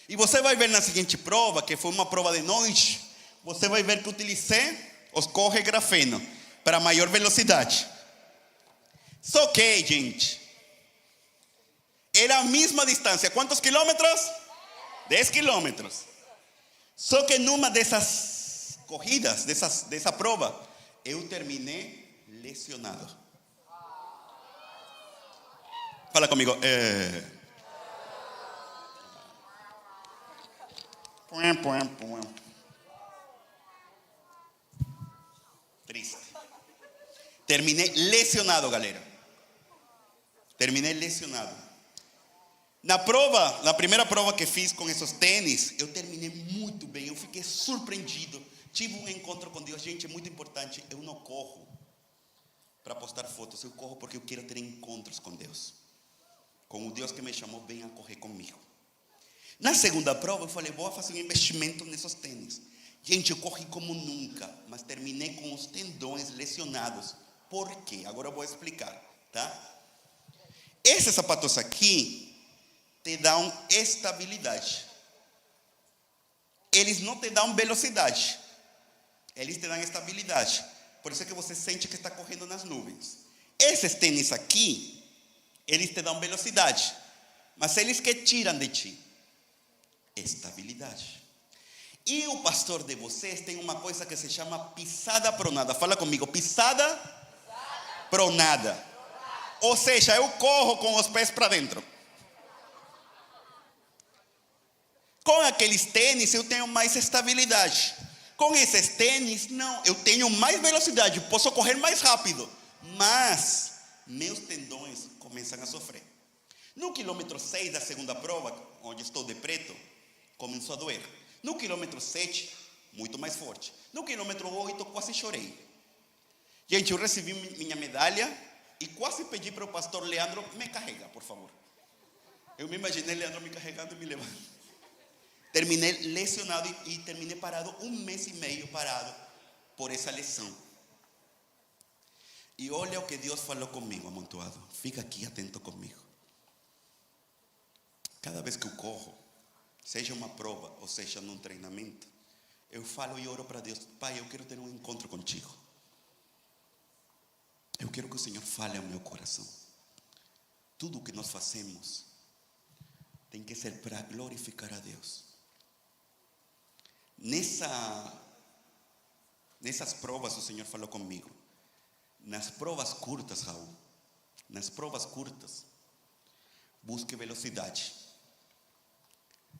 E você vai ver na seguinte prova, que foi uma prova de noite. Você vai ver que utilizei os corre-grafeno para maior velocidade. Só que, gente, era a mesma distância. Quantos quilômetros? 10 quilômetros. Só que numa dessas corridas, dessa prova, eu terminei lesionado. Fala comigo. Triste. Terminei lesionado, galera. Terminei lesionado. Na primeira prova que fiz com esses tênis, eu terminei muito bem. Eu fiquei surpreendido. Tive um encontro com Deus. Gente, é muito importante. Eu não corro para postar fotos. Eu corro porque eu quero ter encontros com Deus. Com o Deus que me chamou, venha correr comigo. Na segunda prova, eu falei, vou fazer um investimento nesses tênis. Gente, eu corri como nunca, mas terminei com os tendões lesionados. Por quê? Agora eu vou explicar, tá? Esses sapatos aqui te dão estabilidade. Eles não te dão velocidade. Eles te dão estabilidade. Por isso é que você sente que está correndo nas nuvens. Esses tênis aqui, eles te dão velocidade. Mas eles que tiram de ti estabilidade. E o pastor de vocês tem uma coisa que se chama pisada pronada. Fala comigo, pisada pronada. Ou seja, eu corro com os pés para dentro. Com aqueles tênis eu tenho mais estabilidade. Com esses tênis, não. Eu tenho mais velocidade, posso correr mais rápido. Mas meus tendões começam a sofrer. No quilômetro 6 da segunda prova, onde estou de preto, começou a doer. No quilômetro 7, muito mais forte. No quilômetro 8, quase chorei. Gente, eu recebi minha medalha e quase pedi para o pastor Leandro me carregar, por favor. Eu me imaginei Leandro me carregando e me levando. Terminei lesionado e terminei parado 1 mês e meio parado por essa lesão. E olha o que Deus falou comigo, amontoado. Fica aqui atento comigo. Cada vez que eu corro, seja uma prova ou seja num treinamento, eu falo e oro para Deus: Pai, eu quero ter um encontro contigo. Eu quero que o Senhor fale ao meu coração. Tudo o que nós fazemos tem que ser para glorificar a Deus. Nessas provas o Senhor falou comigo. Nas provas curtas, Raul, nas provas curtas, busque velocidade.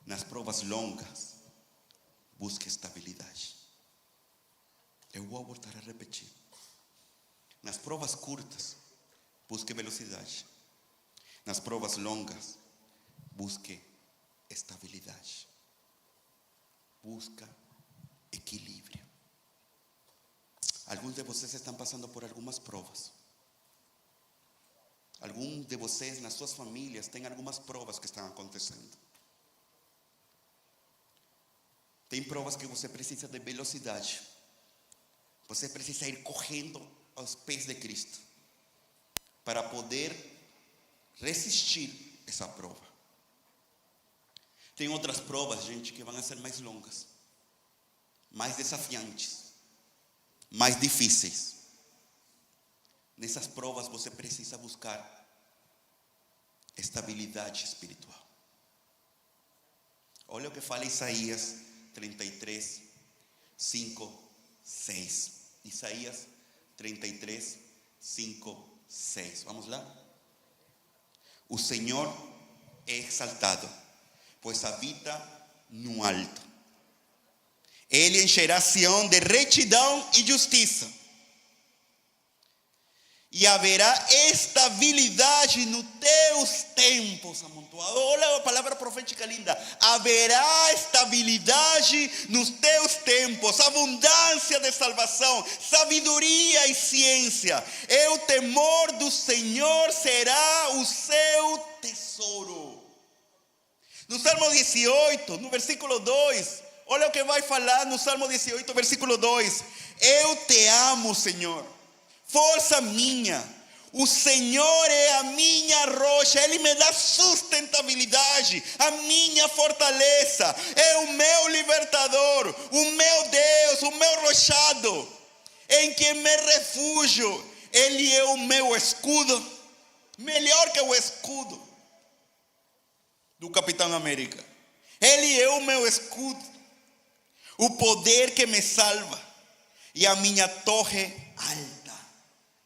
Nas provas longas, busque estabilidade. Eu vou voltar a repetir. Nas provas curtas, busque velocidade. Nas provas longas, busque estabilidade. busca equilíbrio. Alguns de vocês estão passando por algumas provas. Alguns de vocês, nas suas famílias, têm algumas provas que estão acontecendo. Tem provas que você precisa de velocidade. Você precisa ir correndo aos pés de Cristo para poder resistir essa prova. Tem outras provas, gente, que vão ser mais longas, mais desafiantes, mais difíceis. Nessas provas você precisa buscar estabilidade espiritual. Olha o que fala Isaías 33, 5, 6. Isaías 33, 5, 6. Vamos lá. O Senhor é exaltado, pois habita no alto. Ele encherá Sião de retidão e justiça. E haverá estabilidade nos teus tempos, amontoado. Olha a palavra profética linda. Haverá estabilidade nos teus tempos, abundância de salvação, sabedoria e ciência. E o temor do Senhor será o seu tesouro. No Salmo 18, no versículo 2, olha o que vai falar no Salmo 18, versículo 2. Eu te amo, Senhor, força minha. O Senhor é a minha rocha, Ele me dá sustentabilidade, a minha fortaleza, é o meu libertador, o meu Deus, o meu rochado, em quem me refugio. Ele é o meu escudo, melhor que o escudo do Capitão América. Ele é o meu escudo, o poder que me salva e a minha torre alta.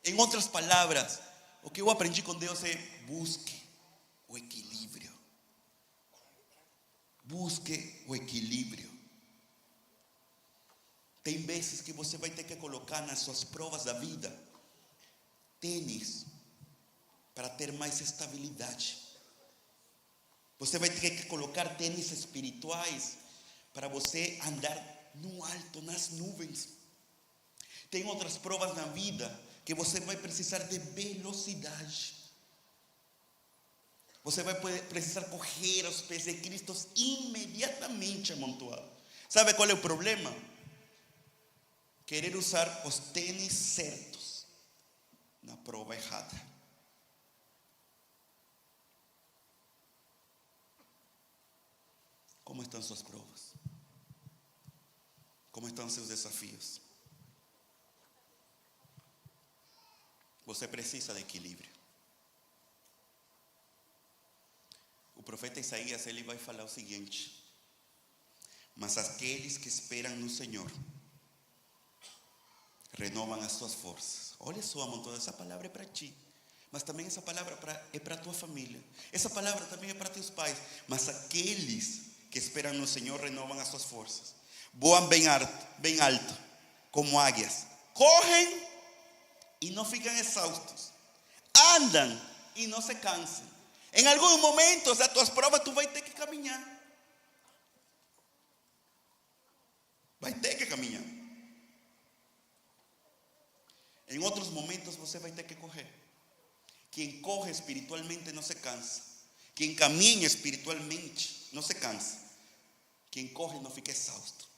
Em outras palavras, o que eu aprendi com Deus é: busque o equilíbrio. Busque o equilíbrio. Tem vezes que você vai ter que colocar nas suas provas da vida tênis para ter mais estabilidade. Você vai ter que colocar tênis espirituais para você andar no alto, nas nuvens. Tem outras provas na vida que você vai precisar de velocidade. Você vai precisar correr aos pés de Cristo imediatamente, amontoado. Sabe qual é o problema? Querer usar os tênis certos na prova errada. Como estão suas provas? Como estão seus desafios? Você precisa de equilíbrio. O profeta Isaías, ele vai falar o seguinte: mas aqueles que esperam no Senhor renovam as suas forças. Olha só, amor, toda essa palavra é para ti, mas também essa palavra é para tua família. Essa palavra também é para teus pais. Mas aqueles que esperam no Senhor renovam as suas forças. Voam bem alto, como águias. Correm e não ficam exaustos. Andam e não se cansam. Em alguns momentos das tuas provas tu vai ter que caminhar. Vai ter que caminhar. Em outros momentos você vai ter que correr. Quem corre espiritualmente não se cansa. Quem caminha espiritualmente não se cansa. Quem corre não fica exausto.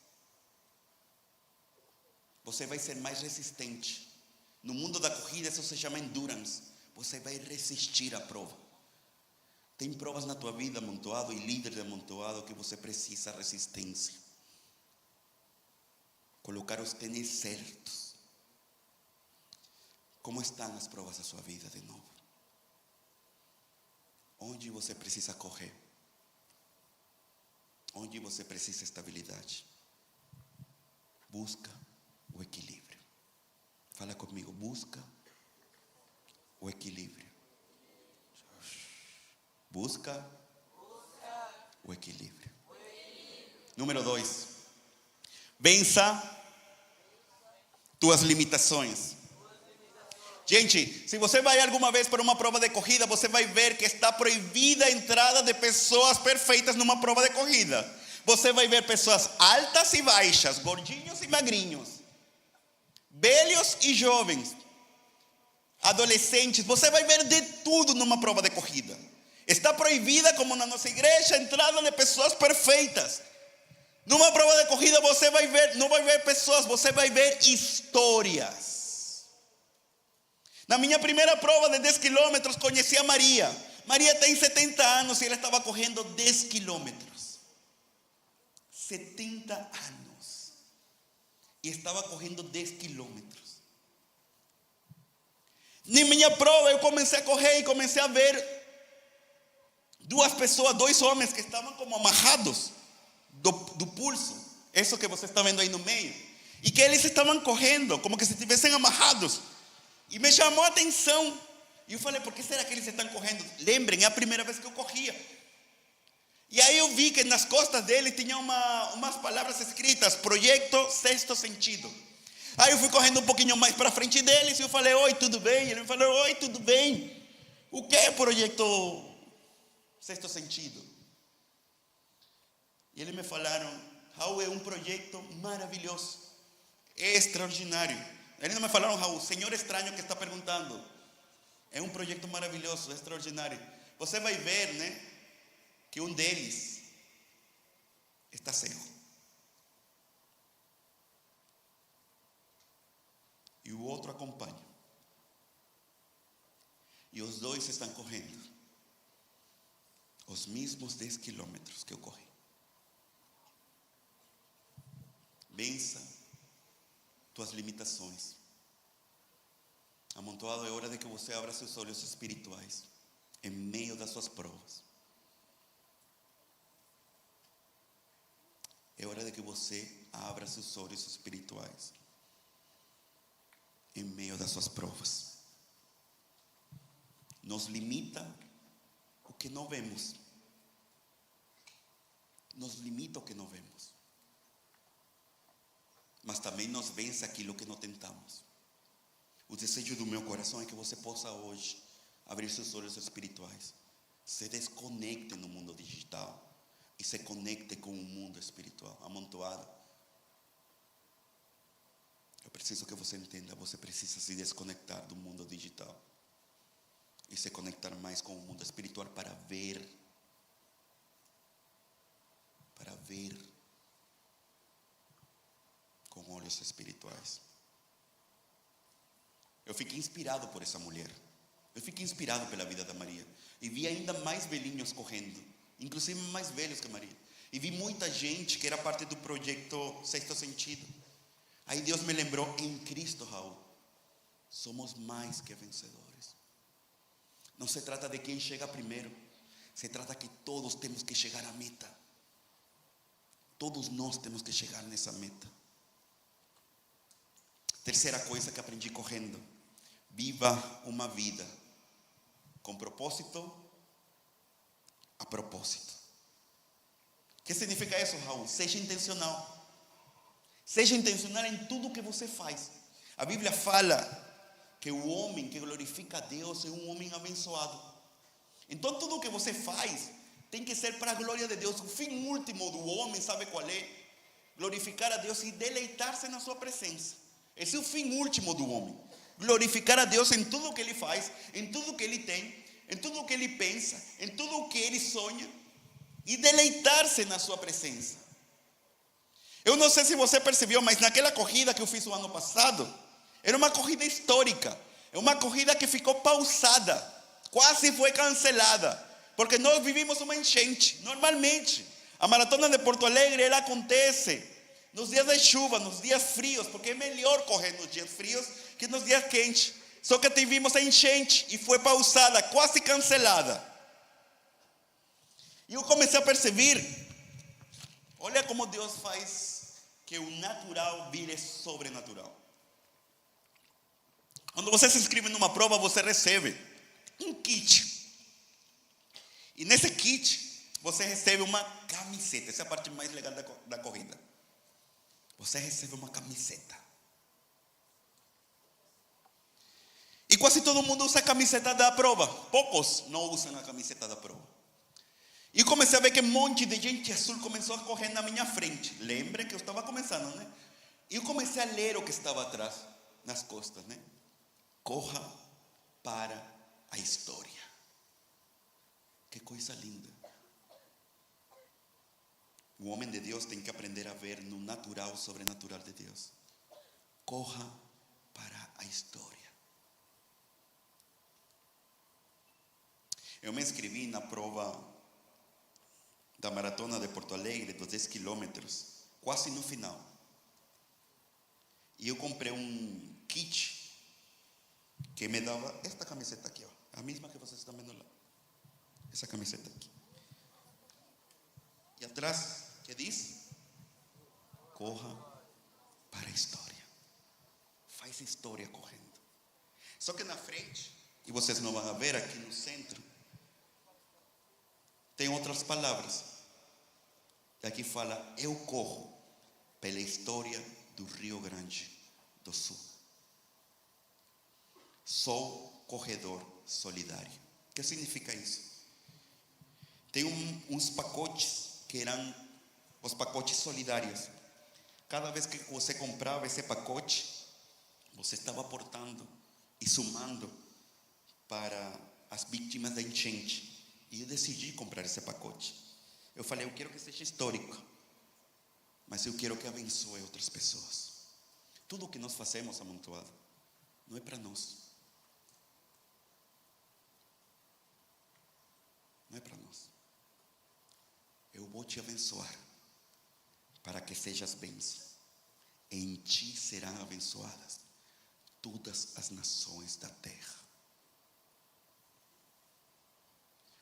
Você vai ser mais resistente. No mundo da corrida isso se chama endurance. Você vai resistir à prova. Tem provas na tua vida, amontoado, e líder de amontoado, que você precisa resistência. Colocar os tênis certos. Como estão as provas da sua vida de novo? Onde você precisa correr? Onde você precisa estabilidade? Busca o equilíbrio. Fala comigo, busca o equilíbrio. Busca o equilíbrio. Número 2. Vença tuas limitações. Gente, se você vai alguma vez para uma prova de corrida, você vai ver que está proibida a entrada de pessoas perfeitas numa prova de corrida. você vai ver pessoas altas e baixas, gordinhos e magrinhos, velhos e jovens, adolescentes. Você vai ver de tudo numa prova de corrida. Está proibida, como na nossa igreja, a entrada de pessoas perfeitas. Numa prova de corrida você vai ver, não vai ver pessoas, você vai ver histórias. Na minha primeira prova de 10 quilômetros, conheci a Maria. Maria tem 70 anos e ela estava correndo 10 quilômetros. 70 anos. E estava correndo 10 quilômetros. Na minha prova eu comecei a correr e comecei a ver duas pessoas, dois homens que estavam como amarrados do pulso, isso que você está vendo aí no meio, e que eles estavam correndo como que se estivessem amarrados, e me chamou a atenção, e eu falei, por que será que eles estão correndo? Lembrem, é a primeira vez que eu corria, e aí eu vi que nas costas deles tinha umas palavras escritas, Projeto Sexto Sentido. Aí eu fui correndo um pouquinho mais para frente deles, e eu falei, oi, tudo bem? Ele me falou, oi, tudo bem? O que é Projeto Sexto Sentido? E eles me falaram, Raul, é um projeto maravilhoso, é extraordinário. Eles não me falaram, Raul, senhor estranho que está perguntando, é um projeto maravilhoso, extraordinário. Você vai ver, né, que um deles está cego. E o outro acompanha. E os dois estão correndo os mesmos 10 quilômetros que eu corri. Vença tuas limitações. Amontoado, é hora de que você abra seus olhos espirituais em meio das suas provas. É hora de que você abra seus olhos espirituais em meio das suas provas. Nos limita o que não vemos. Nos limita o que não vemos. Mas também nos vence aquilo que não tentamos. O desejo do meu coração é que você possa hoje abrir seus olhos espirituais, se desconecte no mundo digital e se conecte com o mundo espiritual. Amontoado, eu preciso que você entenda, você precisa se desconectar do mundo digital e se conectar mais com o mundo espiritual para ver com olhos espirituais. Eu fiquei inspirado por essa mulher. Eu fiquei inspirado pela vida da Maria. E vi ainda mais velhinhos correndo, inclusive mais velhos que Maria. E vi muita gente que era parte do projeto Sexto Sentido. Aí Deus me lembrou, em Cristo, Raul, somos mais que vencedores. Não se trata de quem chega primeiro. Se trata que todos temos que chegar à meta. Todos nós temos que chegar nessa meta. Terceira coisa que aprendi correndo: viva uma vida com propósito a propósito. O que significa isso, Raul? Seja intencional. Seja intencional em tudo que você faz. A Bíblia fala que o homem que glorifica a Deus é um homem abençoado. Então tudo que você faz tem que ser para a glória de Deus. O fim último do homem, sabe qual é? Glorificar a Deus e deleitar-se na sua presença. Esse é o fim último do homem. Glorificar a Deus em tudo o que ele faz, em tudo o que ele tem, em tudo o que ele pensa, em tudo o que ele sonha, e deleitar-se na sua presença. Eu não sei se você percebeu, mas naquela corrida que eu fiz o ano passado, era uma corrida histórica. É uma corrida que ficou pausada, quase foi cancelada, porque nós vivimos uma enchente. Normalmente, a maratona de Porto Alegre, ela acontece nos dias de chuva, nos dias frios, porque é melhor correr nos dias frios que nos dias quentes. Só que tivemos a enchente e foi pausada, quase cancelada. E eu comecei a perceber, olha como Deus faz que o natural vire sobrenatural. Quando você se inscreve numa prova, você recebe um kit. E nesse kit, você recebe uma camiseta. Essa é a parte mais legal da corrida. Você recebe uma camiseta. E quase todo mundo usa a camiseta da prova. Poucos não usam a camiseta da prova. E comecei a ver que um monte de gente azul começou a correr na minha frente. Lembra que eu estava começando, né? E eu comecei a ler o que estava atrás, nas costas, né? Corra para a história. Que coisa linda. O homem de Deus tem que aprender a ver no natural, o sobrenatural de Deus. Corra para a história. Eu me inscrevi na prova da maratona de Porto Alegre, dos 10 quilômetros, quase no final. E eu comprei um kit que me dava esta camiseta aqui, ó, a mesma que vocês estão vendo lá. Essa camiseta aqui. E atrás, que diz? Corra para a história. Faz história correndo. Só que na frente, e vocês não vão ver aqui no centro, tem outras palavras. E aqui fala: eu corro pela história do Rio Grande do Sul. Sou corredor solidário. O que significa isso? Tem uns pacotes que eram os pacotes solidários. Cada vez que você comprava esse pacote, você estava aportando e somando para as vítimas da enchente. E eu decidi comprar esse pacote. Eu falei: eu quero que seja histórico, mas eu quero que abençoe outras pessoas. Tudo o que nós fazemos, Amontoado, não é para nós. Não é para nós. Eu vou te abençoar para que sejas bênção. Em ti serão abençoadas todas as nações da terra.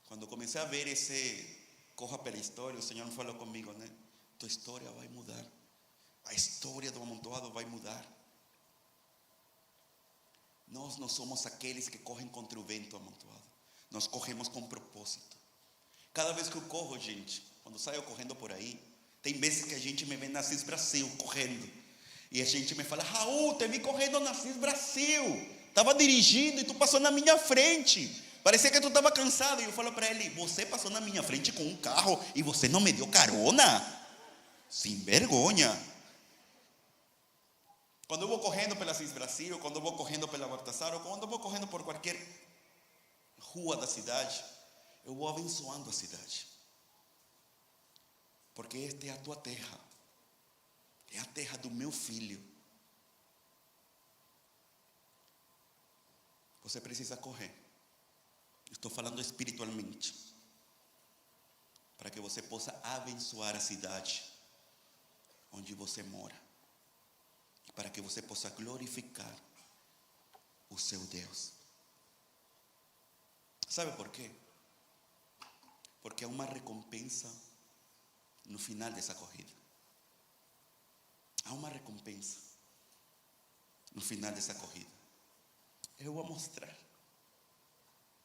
Quando comecei a ver esse corra pela história, o Senhor falou comigo, né? Tua história vai mudar. A história do Amontoado vai mudar. Nós não somos aqueles que correm contra o vento, Amontoado. Nós corremos com propósito. Cada vez que eu corro, gente, quando saio correndo por aí, tem vezes que a gente me vê na CIS Brasil correndo. E a gente me fala: Raul, te vi correndo na CIS Brasil. Estava dirigindo e tu passou na minha frente. Parecia que tu estava cansado. E eu falo para ele: você passou na minha frente com um carro e você não me deu carona? Sem vergonha. Quando eu vou correndo pela CIS Brasil, quando eu vou correndo pela Baltasar, ou quando eu vou correndo por qualquer rua da cidade, eu vou abençoando a cidade. Porque esta é a tua terra. É a terra do meu filho. Você precisa correr. Estou falando espiritualmente. Para que você possa abençoar a cidade onde você mora. E para que você possa glorificar o seu Deus. Sabe por quê? Porque há uma recompensa no final dessa corrida. Há uma recompensa no final dessa corrida. Eu vou mostrar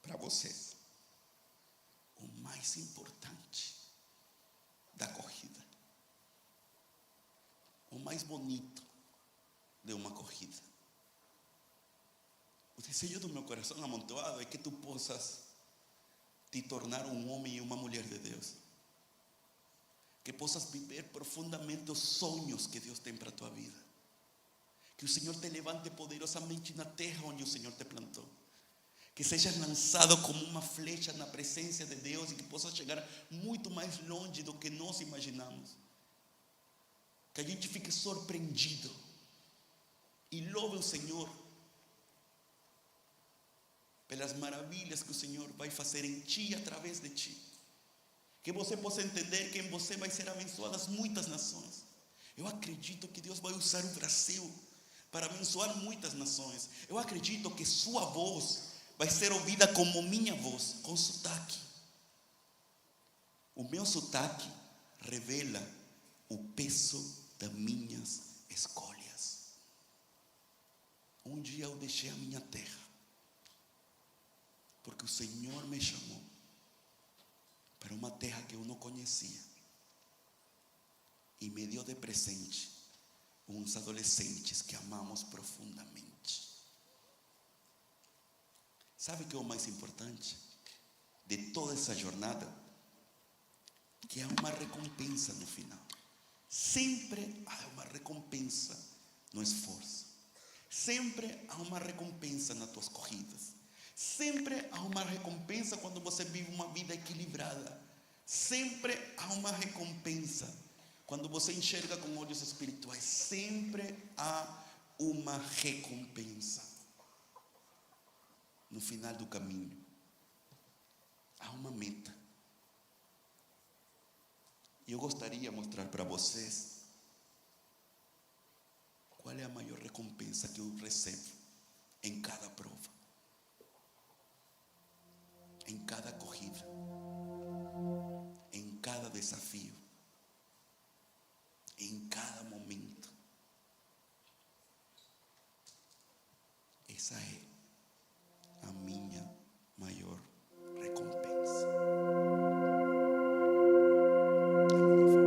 para vocês o mais importante da corrida. O mais bonito de uma corrida. O desejo do meu coração, Amontoado, é que tu possas te tornar um homem e uma mulher de Deus. Que possas viver profundamente os sonhos que Deus tem para a tua vida. Que o Senhor te levante poderosamente na terra onde o Senhor te plantou. Que sejas lançado como uma flecha na presença de Deus e que possas chegar muito mais longe do que nós imaginamos. Que a gente fique surpreendido e louve o Senhor pelas maravilhas que o Senhor vai fazer em ti e através de ti. Que você possa entender que em você vai ser abençoadas muitas nações. Eu acredito que Deus vai usar o Brasil para abençoar muitas nações. Eu acredito que sua voz vai ser ouvida como minha voz, com sotaque. O meu sotaque revela o peso das minhas escolhas. Um dia eu deixei a minha terra, porque o Senhor me chamou para uma terra que eu não conhecia. E me deu de presente uns adolescentes que amamos profundamente. Sabe o que é o mais importante de toda essa jornada? que há uma recompensa no final. Sempre há uma recompensa no esforço. Sempre há uma recompensa nas tuas corridas. Sempre há uma recompensa quando você vive uma vida equilibrada. Sempre há uma recompensa quando você enxerga com olhos espirituais. Sempre há uma recompensa no final do caminho. Há uma meta. E eu gostaria de mostrar para vocês qual é a maior recompensa que eu recebo em cada prova, em cada corrida, em cada desafio, em cada momento. Essa é